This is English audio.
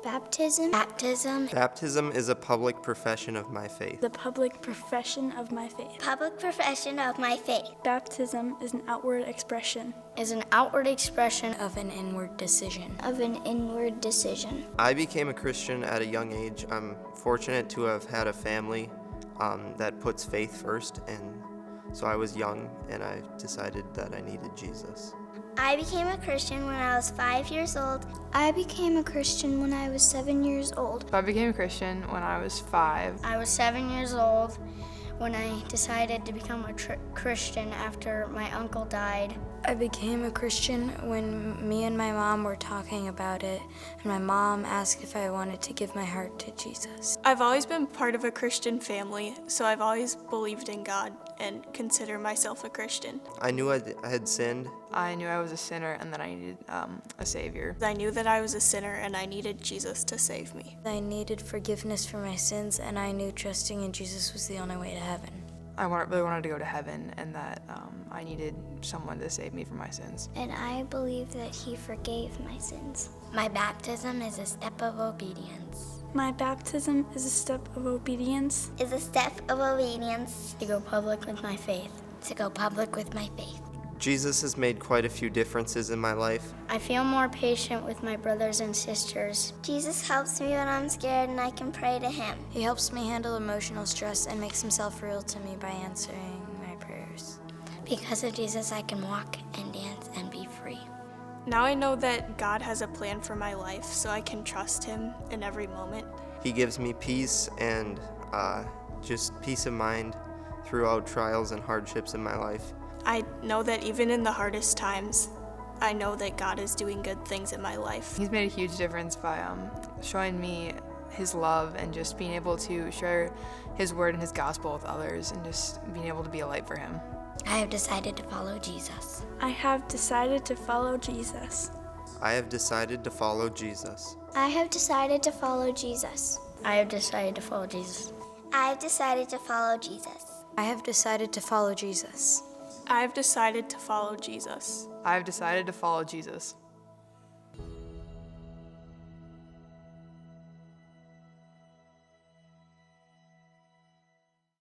Baptism. Baptism is a public profession of my faith. The public profession of my faith. Public profession of my faith. Baptism is an outward expression. Is an outward expression of an inward decision. I became a Christian at a young age. I'm fortunate to have had a family that puts faith first, and so I was young and I decided that I needed Jesus. I became a Christian when I was 5 years old. I became a Christian when I was 7 years old. I became a Christian when I was 5. I was 7 years old when I decided to become a Christian after my uncle died. I became a Christian when me and my mom were talking about it, and my mom asked if I wanted to give my heart to Jesus. I've always been part of a Christian family, so I've always believed in God and consider myself a Christian. I knew I had sinned. I knew I was a sinner and that I needed a Savior. I knew that I was a sinner and I needed Jesus to save me. I needed forgiveness for my sins, and I knew trusting in Jesus was the only way to heaven. I really wanted to go to heaven, and that I needed someone to save me from my sins. And I believe that he forgave my sins. My baptism is a step of obedience. My baptism is a step of obedience. To go public with my faith. Jesus has made quite a few differences in my life. I feel more patient with my brothers and sisters. Jesus helps me when I'm scared and I can pray to him. He helps me handle emotional stress and makes himself real to me by answering my prayers. Because of Jesus, I can walk and dance and be free. Now I know that God has a plan for my life, so I can trust him in every moment. He gives me peace and just peace of mind throughout trials and hardships in my life. I know that even in the hardest times, I know that God is doing good things in my life. He's made a huge difference by showing me his love and just being able to share his word and his gospel with others and just being able to be a light for him. I have decided to follow Jesus. I have decided to follow Jesus. I have decided to follow Jesus. I have decided to follow Jesus. I have decided to follow Jesus. I have decided to follow Jesus. I have decided to follow Jesus. I have decided to follow Jesus. I have decided to follow Jesus.